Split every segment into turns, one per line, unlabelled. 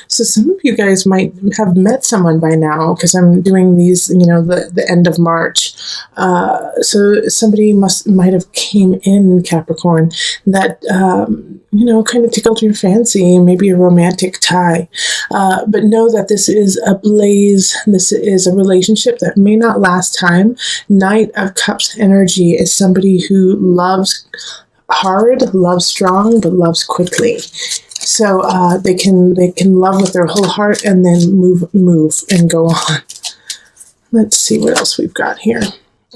So some of you guys might have met someone by now, because I'm doing these, the end of March. So somebody might have came in, Capricorn, that, kind of tickled your fancy, maybe a romantic tie. But know that this is a blaze. This is a relationship that may not last time. Knight of Cups energy is somebody who loves hard, loves strong, but loves quickly. So they can love with their whole heart and then move and go on. Let's see what else we've got here.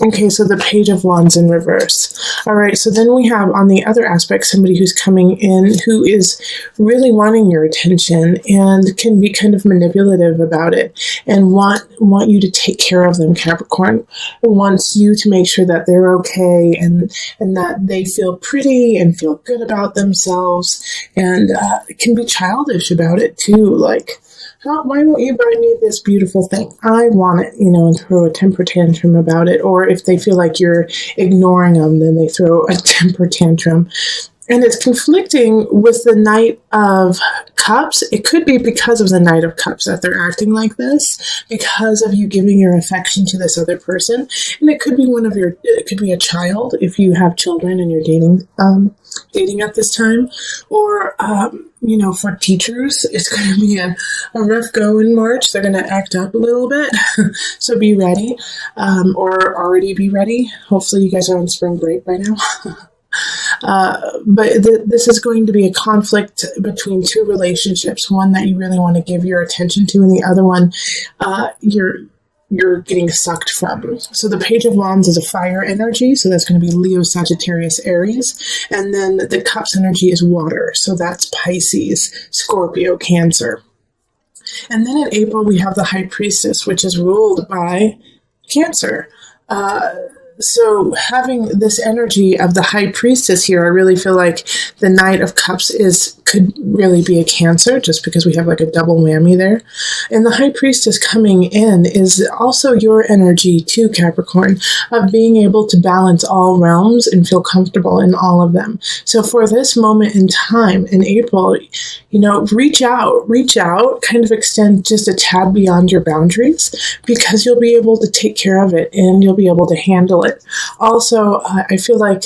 Okay, so the Page of Wands in reverse. All right, so then we have on the other aspect somebody who's coming in who is really wanting your attention and can be kind of manipulative about it and want you to take care of them, Capricorn. Wants you to make sure that they're okay and that they feel pretty and feel good about themselves, and can be childish about it too, like, why won't you buy me this beautiful thing? I want it, and throw a temper tantrum about it. Or if they feel like you're ignoring them, then they throw a temper tantrum. And it's conflicting with the Knight of Cups. It could be because of the Knight of Cups that they're acting like this, because of you giving your affection to this other person. And it could be it could be a child if you have children and you're dating at this time. Or, for teachers, it's going to be a rough go in March. They're going to act up a little bit. So be ready, or already be ready. Hopefully you guys are on spring break by now. But this is going to be a conflict between two relationships, one that you really want to give your attention to, and the other one you're getting sucked from. So the Page of Wands is a fire energy, so that's going to be Leo, Sagittarius, Aries. And then the Cups energy is water, so that's Pisces, Scorpio, Cancer. And then in April, we have the High Priestess, which is ruled by Cancer. So having this energy of the High Priestess here, I really feel like the Knight of Cups could really be a Cancer, just because we have like a double whammy there. And the High Priestess coming in is also your energy too, Capricorn, of being able to balance all realms and feel comfortable in all of them. So for this moment in time in April, reach out, kind of extend just a tad beyond your boundaries, because you'll be able to take care of it and you'll be able to handle it. Also, I feel like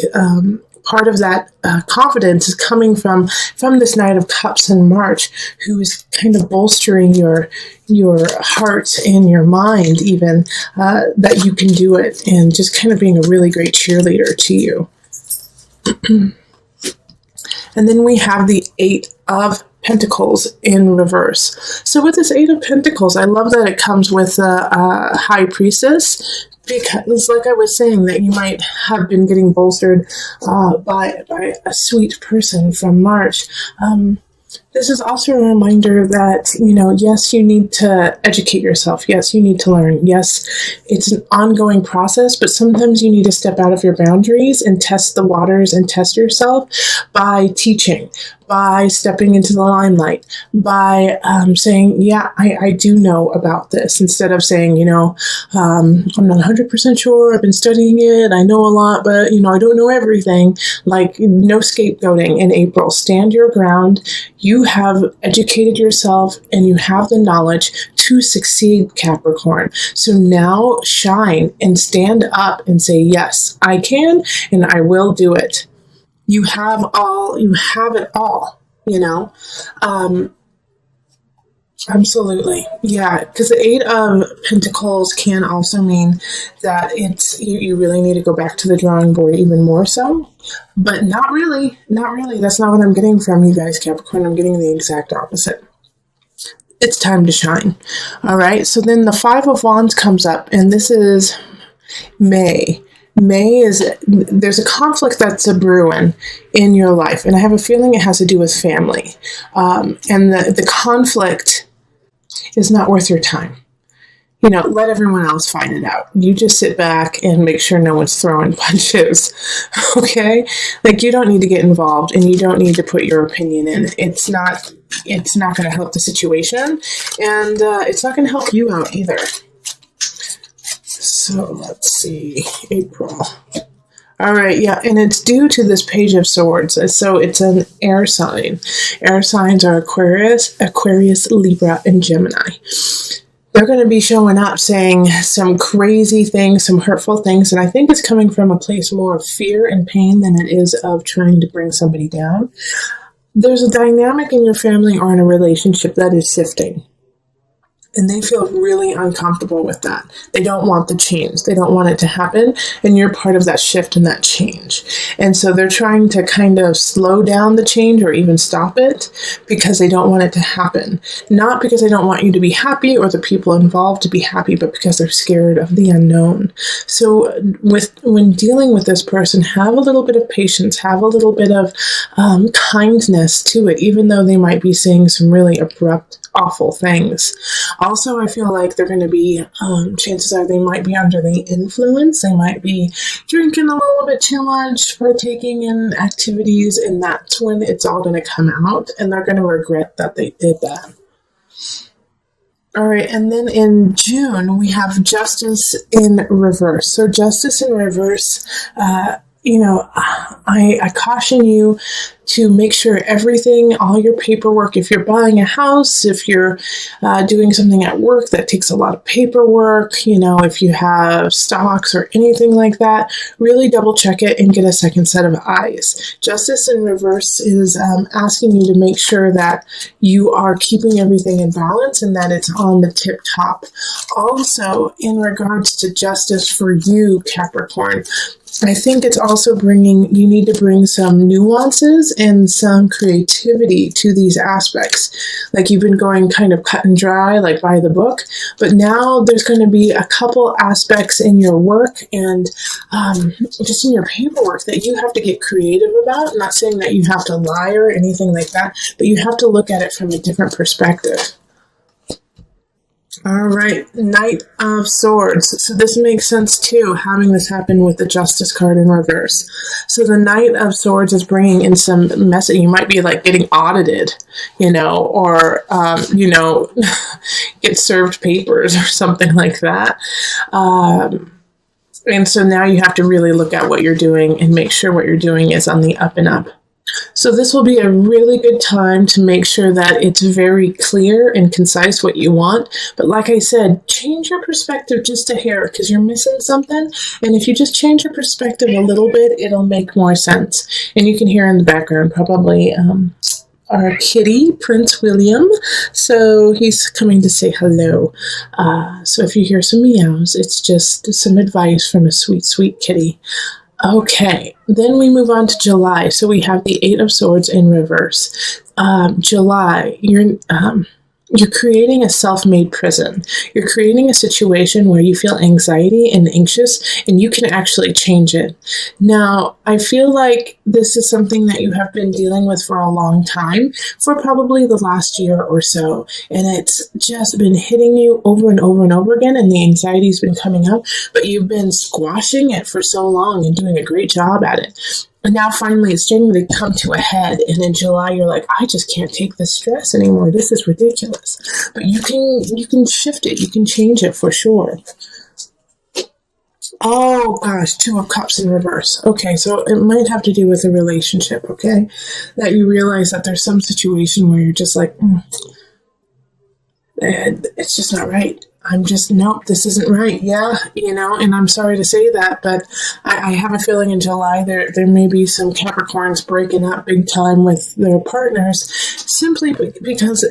part of that confidence is coming from this Knight of Cups in March, who's kind of bolstering your heart and your mind, even that you can do it, and just kind of being a really great cheerleader to you. And then we have the Eight of Pentacles in reverse. So with this Eight of Pentacles, I love that it comes with a High Priestess, because, like I was saying, that you might have been getting bolstered by a sweet person from March. This is also a reminder that, yes, you need to educate yourself. Yes, you need to learn. Yes, it's an ongoing process, but sometimes you need to step out of your boundaries and test the waters and test yourself by teaching, by stepping into the limelight, by saying, yeah, I do know about this, instead of saying, I'm not 100% sure, I've been studying it, I know a lot, but, I don't know everything. Like, no scapegoating in April. Stand your ground. You have educated yourself and you have the knowledge to succeed, Capricorn. So now shine and stand up and say, yes, I can and I will do it. You have it all, absolutely. Yeah, because the Eight of Pentacles can also mean that you really need to go back to the drawing board even more so, but not really. That's not what I'm getting from you guys, Capricorn. I'm getting the exact opposite. It's time to shine. All right, so then the Five of Wands comes up, and this is May. There's a conflict that's a brewing in your life, and I have a feeling it has to do with family. And the conflict is not worth your time. Let everyone else fight it out. You just sit back and make sure no one's throwing punches, okay? Like, you don't need to get involved, and you don't need to put your opinion in. It's not going to help the situation, and it's not going to help you out either. So let's see, April. All right, yeah, and it's due to this Page of Swords. So it's an air sign. Air signs are Aquarius, Libra, and Gemini. They're going to be showing up saying some crazy things, some hurtful things, and I think it's coming from a place more of fear and pain than it is of trying to bring somebody down. There's a dynamic in your family or in a relationship that is shifting. And they feel really uncomfortable with that. They don't want the change. They don't want it to happen. And you're part of that shift and that change. And so they're trying to kind of slow down the change or even stop it because they don't want it to happen. Not because they don't want you to be happy or the people involved to be happy, but because they're scared of the unknown. So when dealing with this person, have a little bit of patience, have a little bit of kindness to it, even though they might be saying some really abrupt, awful things. Also, I feel like they're going to be, chances are they might be under the influence. They might be drinking a little bit too much, partaking in activities, and that's when it's all going to come out, and they're going to regret that they did that. All right, and then in June, we have Justice in reverse. So Justice in reverse, I caution you to make sure everything, all your paperwork, if you're buying a house, if you're doing something at work that takes a lot of paperwork, if you have stocks or anything like that, really double check it and get a second set of eyes. Justice in reverse is asking you to make sure that you are keeping everything in balance and that it's on the tip top. Also, in regards to justice for you, Capricorn, I think it's also you need to bring some nuances and some creativity to these aspects. Like you've been going kind of cut and dry, like by the book, but now there's going to be a couple aspects in your work and just in your paperwork that you have to get creative about. I'm not saying that you have to lie or anything like that, but you have to look at it from a different perspective. All right, Knight of Swords. So this makes sense too, having this happen with the Justice card in reverse. So the Knight of Swords is bringing in some mess. You might be like getting audited, or, get served papers or something like that. And so now you have to really look at what you're doing and make sure what you're doing is on the up and up. So this will be a really good time to make sure that it's very clear and concise what you want. But like I said, change your perspective just a hair because you're missing something. And if you just change your perspective a little bit, it'll make more sense. And you can hear in the background probably our kitty, Prince William. So he's coming to say hello. So if you hear some meows, it's just some advice from a sweet, sweet kitty. Okay, then we move on to July. So we have the Eight of Swords in reverse. July, you're creating a self-made prison. You're creating a situation where you feel anxiety and anxious, and you can actually change it. Now, I feel like this is something that you have been dealing with for a long time, for probably the last year or so, and it's just been hitting you over and over and over again, and the anxiety's been coming up, but you've been squashing it for so long and doing a great job at it. And now finally it's starting to come to a head. And in July, you're like, I just can't take this stress anymore. This is ridiculous. But you can shift it. You can change it for sure. Oh gosh, Two of Cups in reverse. Okay, so it might have to do with a relationship, okay? That you realize that there's some situation where you're just like, it's just not right. Nope, this isn't right. Yeah, and I'm sorry to say that, but I have a feeling in July there may be some Capricorns breaking up big time with their partners simply because,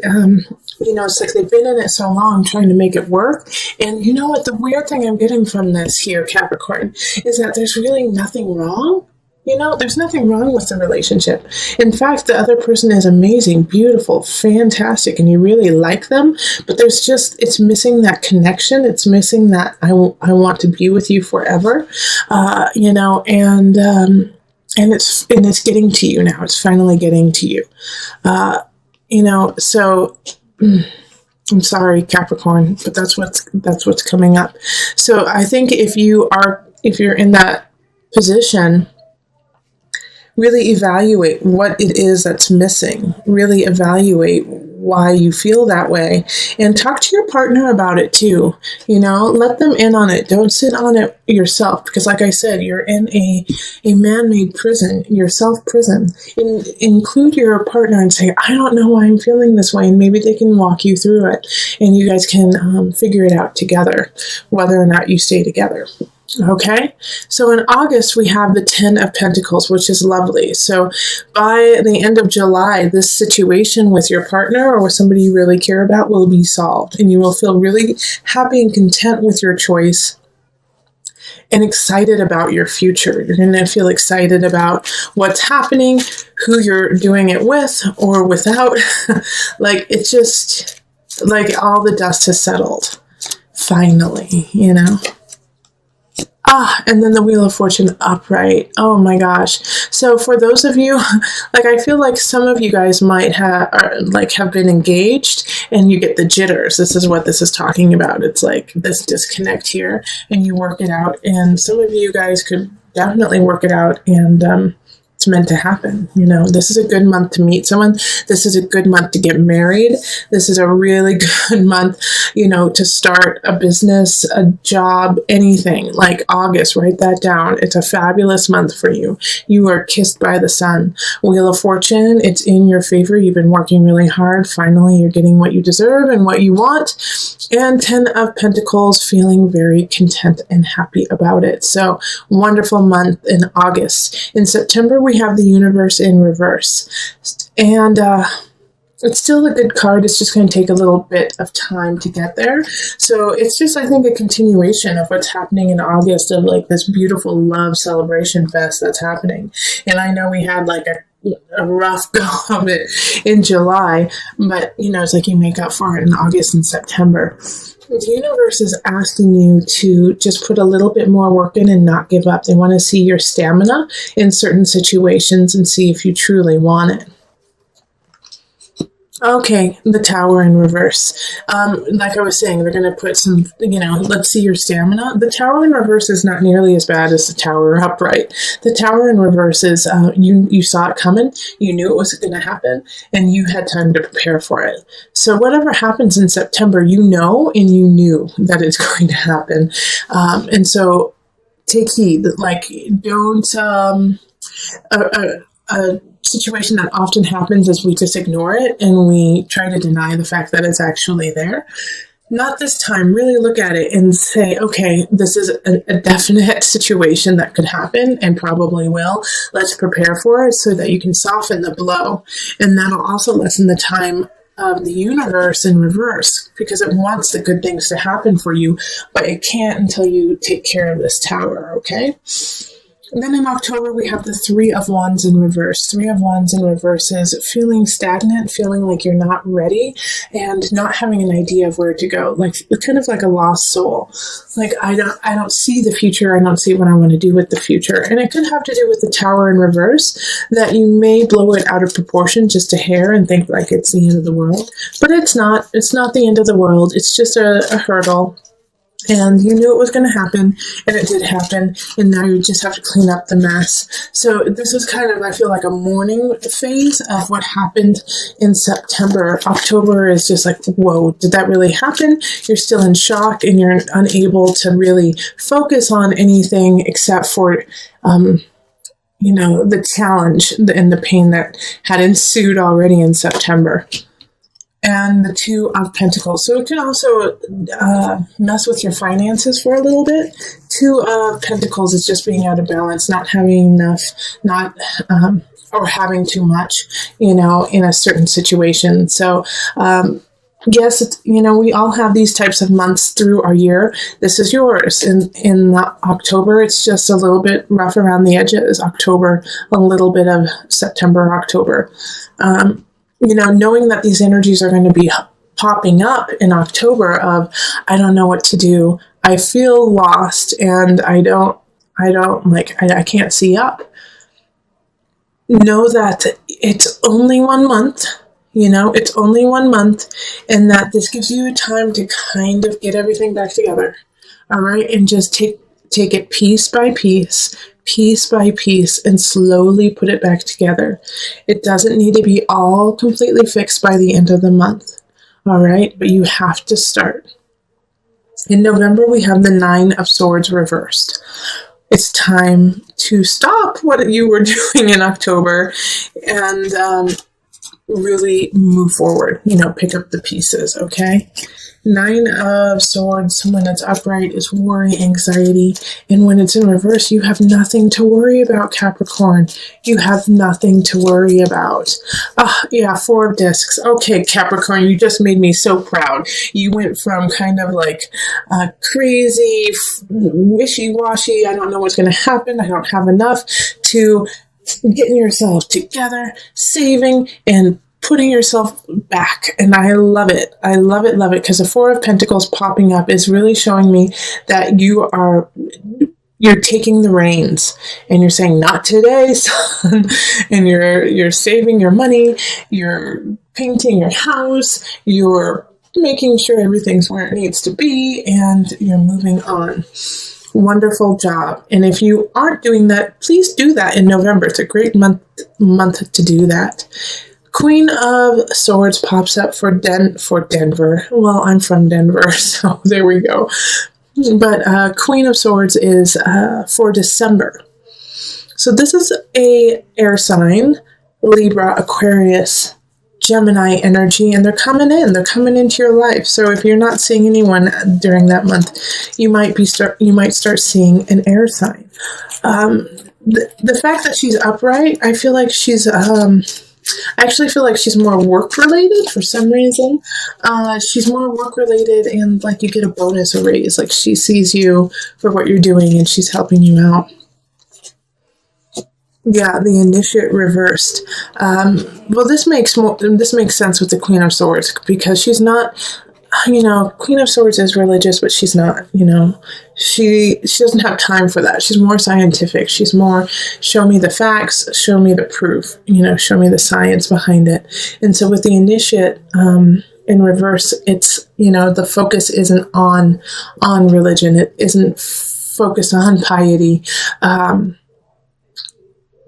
it's like they've been in it so long trying to make it work. And you know what? The weird thing I'm getting from this here, Capricorn, is that there's really nothing wrong. There's nothing wrong with the relationship. In fact, the other person is amazing, beautiful, fantastic, and you really like them, but it's missing that connection. It's missing that I want to be with you forever, and it's getting to you now. It's finally getting to you, so I'm sorry, Capricorn, but that's what's coming up. So I think if you're in that position, really evaluate what it is that's missing. Really evaluate why you feel that way, and talk to your partner about it too. Let them in on it. Don't sit on it yourself, because like I said, you're in a man-made prison, your self-prison. Include your partner and say, I don't know why I'm feeling this way, and maybe they can walk you through it, and you guys can figure it out together, whether or not you stay together. Okay, so in August, we have the 10 of Pentacles, which is lovely. So by the end of July, this situation with your partner or with somebody you really care about will be solved, and you will feel really happy and content with your choice and excited about your future. You're going to feel excited about what's happening, who you're doing it with or without. Like, it's just like all the dust has settled. Finally, and then the Wheel of Fortune upright. Oh my gosh. So for those of you, I feel like some of you guys might have been engaged and you get the jitters. This is what this is talking about. It's like this disconnect here, and you work it out. And some of you guys could definitely work it out, and it's meant to happen. This is a good month to meet someone. This is a good month to get married. This is a really good month, to start a business, a job, anything. Like August, write that down. It's a fabulous month for you. You are kissed by the sun. Wheel of Fortune, it's in your favor. You've been working really hard. Finally, you're getting what you deserve and what you want. And 10 of Pentacles, feeling very content and happy about it. So wonderful month in August. In September, we have the Universe in reverse, and it's still a good card. It's just going to take a little bit of time to get there. So it's just, I think, a continuation of what's happening in August, of this beautiful love celebration fest that's happening. And I know we had a rough go of it in July, but it's like you make up for it in August and September. The universe is asking you to just put a little bit more work in and not give up. They want to see your stamina in certain situations and see if you truly want it. Okay, the Tower in reverse. Like I was saying, they're going to put some, let's see your stamina. The Tower in reverse is not nearly as bad as the Tower upright. The Tower in reverse is you saw it coming, you knew it was going to happen, and you had time to prepare for it. So whatever happens in September, and you knew that it's going to happen. And so take heed. Don't... a situation that often happens is we just ignore it and we try to deny the fact that it's actually there. Not this time. Really look at it and say, okay, this is a definite situation that could happen and probably will. Let's prepare for it so that you can soften the blow. And that'll also lessen the time of the universe in reverse, because it wants the good things to happen for you, but it can't until you take care of this tower, okay? And then in October, we have the Three of Wands in reverse. Three of Wands in reverse is feeling stagnant, feeling like you're not ready, and not having an idea of where to go. Kind of like a lost soul. I don't see the future. I don't see what I want to do with the future. And it could have to do with the Tower in reverse, that you may blow it out of proportion just a hair and think like it's the end of the world. But it's not. It's not the end of the world. It's just a hurdle. And you knew it was going to happen, and it did happen, and now you just have to clean up the mess. So this is kind of, I feel like, a mourning phase of what happened in September. October is just like, whoa, did that really happen? You're still in shock, and you're unable to really focus on anything except for, the challenge and the pain that had ensued already in September. And the Two of Pentacles. So it can also mess with your finances for a little bit. Two of Pentacles is just being out of balance, not having enough, or having too much, in a certain situation. So, yes, we all have these types of months through our year. This is yours. In October, it's just a little bit rough around the edges. October, a little bit of September, October. Knowing that these energies are going to be popping up in October of, I don't know what to do. I feel lost, and I can't see up. Know that it's only 1 month, it's only 1 month, and that this gives you time to kind of get everything back together. All right. And just take it piece by piece, piece by piece and slowly put it back together. It doesn't need to be all completely fixed by the end of the month. All right, but you have to start. In November, we have the Nine of Swords reversed. It's time to stop what you were doing in October and really move forward, pick up the pieces, okay? Nine of Swords, when it's upright, is worry, anxiety, and when it's in reverse, you have nothing to worry about, Capricorn. You have nothing to worry about. Four of Discs. Okay, Capricorn, you just made me so proud. You went from kind of like crazy, wishy-washy, I don't know what's going to happen, I don't have enough, to getting yourself together, saving, and putting yourself back. And I love it. I love it, because the Four of Pentacles popping up is really showing me that you're taking the reins and you're saying, not today, son. And you're saving your money, you're painting your house, you're making sure everything's where it needs to be, and you're moving on. Wonderful job. And if you aren't doing that, please do that in November. It's a great month to do that. Queen of Swords pops up for Denver. Well, I'm from Denver, so there we go. But Queen of Swords is for December. So this is a air sign, Libra, Aquarius, Gemini energy, and they're coming into your life. So if you're not seeing anyone during that month, you might start seeing an air sign. The fact that she's upright, I feel like she's I actually feel like she's more work related for some reason. She's more work related, and like you get a bonus, a raise. Like she sees you for what you're doing and she's helping you out. Yeah, the Initiate reversed. Well, this makes sense with the Queen of Swords, because she's not, Queen of Swords is religious, but she's not, she doesn't have time for that. She's more scientific. She's more, show me the facts, show me the proof, show me the science behind it. And so with the Initiate, in reverse, it's, the focus isn't on religion. It isn't focused on piety.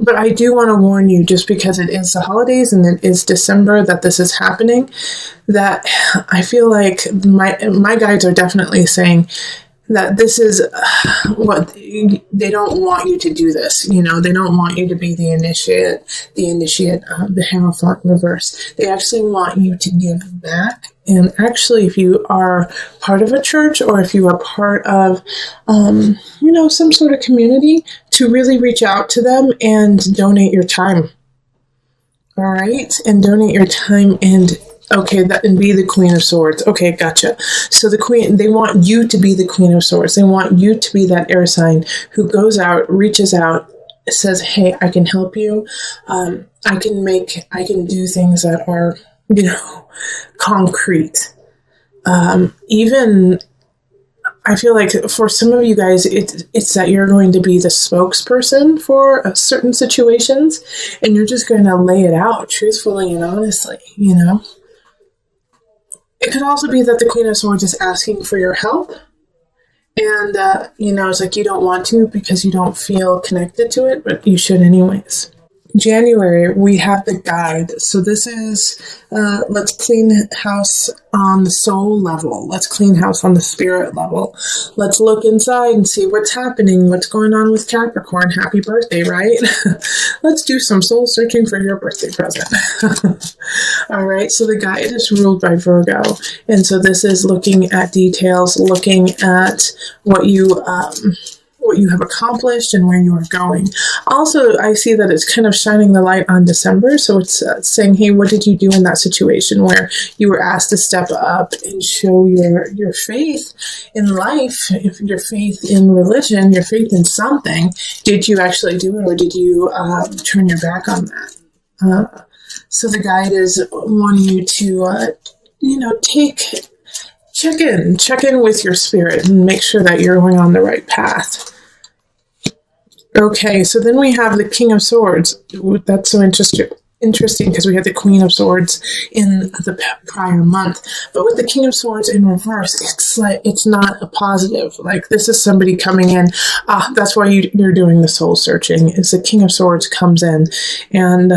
But I do want to warn you, just because it is the holidays and it is December that this is happening, that I feel like my guides are definitely saying that this is what they don't want you to do this. They don't want you to be the initiate, the Hierophant reverse. They actually want you to give back. And actually, if you are part of a church, or if you are part of, some sort of community, to really reach out to them and donate your time. All right? And donate your time and be the Queen of Swords. Okay, gotcha. So they want you to be the Queen of Swords. They want you to be that air sign who goes out, reaches out, says, hey, I can help you. I can do things that are, concrete. Even, I feel like for some of you guys, it's that you're going to be the spokesperson for certain situations, and you're just going to lay it out truthfully and honestly, It could also be that the Queen of Swords is asking for your help, and, it's like you don't want to because you don't feel connected to it, but you should anyways. January, we have the guide. So this is, let's clean house on the soul level. Let's clean house on the spirit level. Let's look inside and see what's happening, what's going on with Capricorn. Happy birthday, right? Let's do some soul searching for your birthday present. All right, so the guide is ruled by Virgo. And so this is looking at details, looking at what you have accomplished and where you are going. Also, I see that it's kind of shining the light on December. So it's saying, hey, what did you do in that situation where you were asked to step up and show your faith in life, if your faith in religion, your faith in something? Did you actually do it, or did you turn your back on that? So the guide is wanting you to check in with your spirit and make sure that you're going on the right path. Okay, so then we have the King of Swords. That's so interesting because we had the Queen of Swords in the prior month, but with the King of Swords in reverse, it's not a positive. Like, this is somebody coming in. That's why you're doing the soul searching. Is the King of Swords comes in and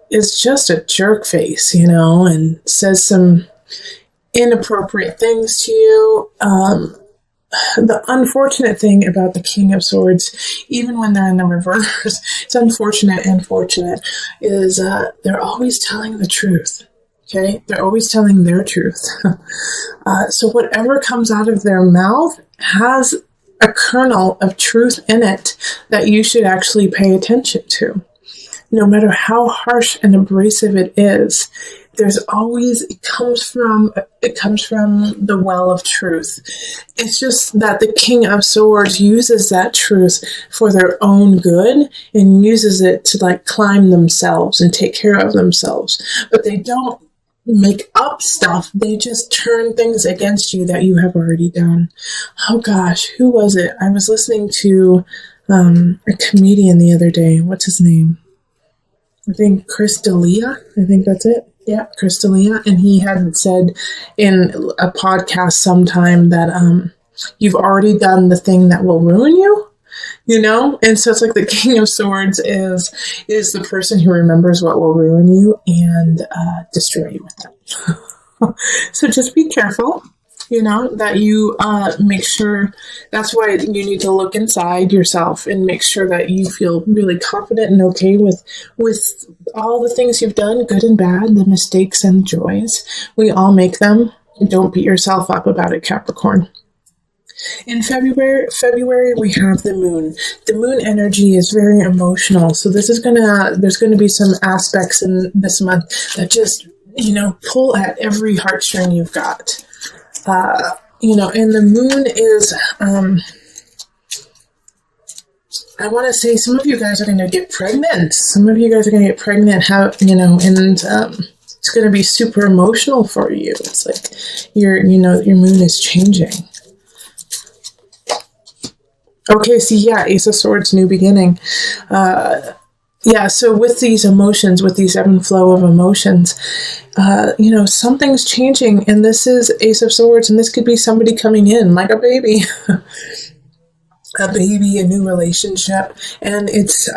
is just a jerk face, and says some inappropriate things to you. The unfortunate thing about the King of Swords, even when they're in the reverse, it's unfortunate and fortunate, is they're always telling the truth. Okay? They're always telling their truth. So whatever comes out of their mouth has a kernel of truth in it that you should actually pay attention to. No matter how harsh and abrasive it is, there's always, it comes from the well of truth. It's just that the King of Swords uses that truth for their own good and uses it to climb themselves and take care of themselves. But they don't make up stuff. They just turn things against you that you have already done. Oh gosh, who was it? I was listening to a comedian the other day. What's his name? I think Chris D'Elia. I think that's it. Yeah, Chris D'Elia. And he had said in a podcast sometime that you've already done the thing that will ruin you, And so it's like the King of Swords is the person who remembers what will ruin you and destroy you with it. So just be careful. That you make sure. That's why you need to look inside yourself and make sure that you feel really confident and okay with all the things you've done, good and bad, the mistakes and joys. We all make them. Don't beat yourself up about it, Capricorn. In February, we have the moon. The moon energy is very emotional. So there's going to be some aspects in this month that just, pull at every heartstring you've got. And the moon is, I want to say some of you guys are going to get pregnant. Some of you guys are going to get pregnant, and it's going to be super emotional for you. It's like your moon is changing. Okay, Ace of Swords, new beginning. So with these emotions, with these ebb and flow of emotions, something's changing, and this is Ace of Swords, and this could be somebody coming in like a baby, a new relationship, and it's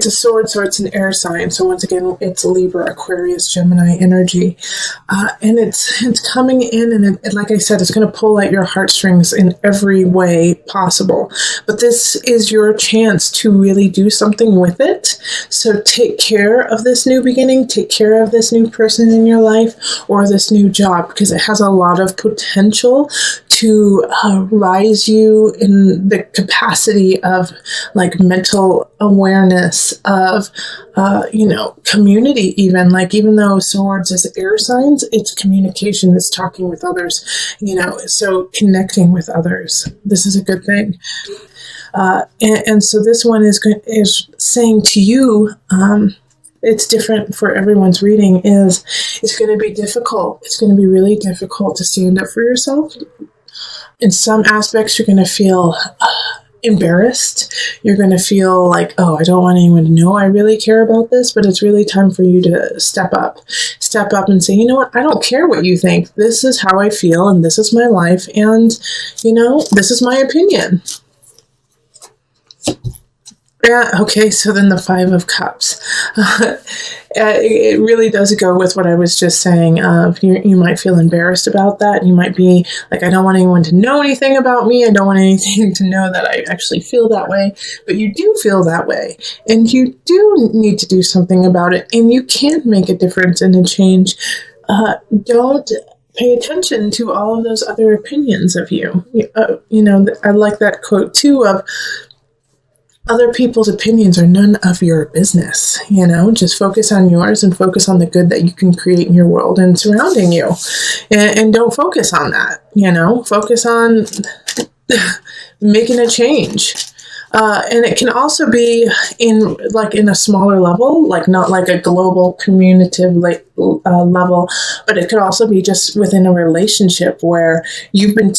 a sword, so it's an air sign. So once again, it's Libra, Aquarius, Gemini energy. And it's coming in, and like I said, it's going to pull at your heartstrings in every way possible. But this is your chance to really do something with it. So take care of this new beginning, take care of this new person in your life or this new job, because it has a lot of potential to rise you in the capacity of mental awareness of, community even. Even though swords is air signs, it's communication, it's talking with others, so connecting with others. This is a good thing. And so this one is saying to you, it's different for everyone's reading, it's going to be difficult. It's going to be really difficult to stand up for yourself. In some aspects, you're going to feel embarrassed. You're going to feel like, oh, I don't want anyone to know I really care about this, but it's really time for you to step up and say, you know what? I don't care what you think. This is how I feel, and this is my life, and, this is my opinion. Yeah, okay, so then the Five of Cups. It really does go with what I was just saying. You might feel embarrassed about that. You might be like, I don't want anyone to know anything about me. I don't want anything to know that I actually feel that way. But you do feel that way. And you do need to do something about it. And you can make a difference and a change. Don't pay attention to all of those other opinions of you. I like that quote too of, other people's opinions are none of your business. Just focus on yours and focus on the good that you can create in your world and surrounding you. And don't focus on that, focus on making a change. And it can also be in a smaller level, not like a global communicative level, but it could also be just within a relationship where you've been,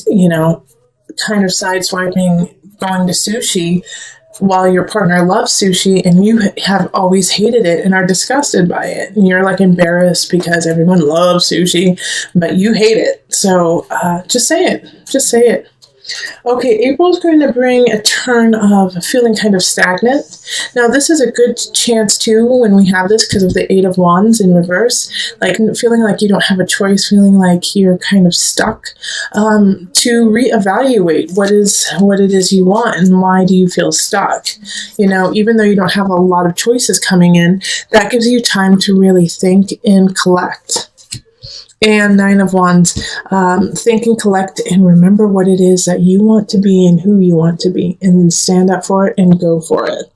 kind of sideswiping going to sushi, while your partner loves sushi and you have always hated it and are disgusted by it. And you're like embarrassed because everyone loves sushi, but you hate it. So just say it. Just say it. Okay, April's going to bring a turn of feeling kind of stagnant. Now, this is a good chance, too, when we have this because of the Eight of Wands in reverse, like feeling like you don't have a choice, feeling like you're kind of stuck, to reevaluate what it is you want and why do you feel stuck. You know, even though you don't have a lot of choices coming in, that gives you time to really think and collect. And Nine of Wands, think and collect and remember what it is that you want to be and who you want to be and stand up for it and go for it.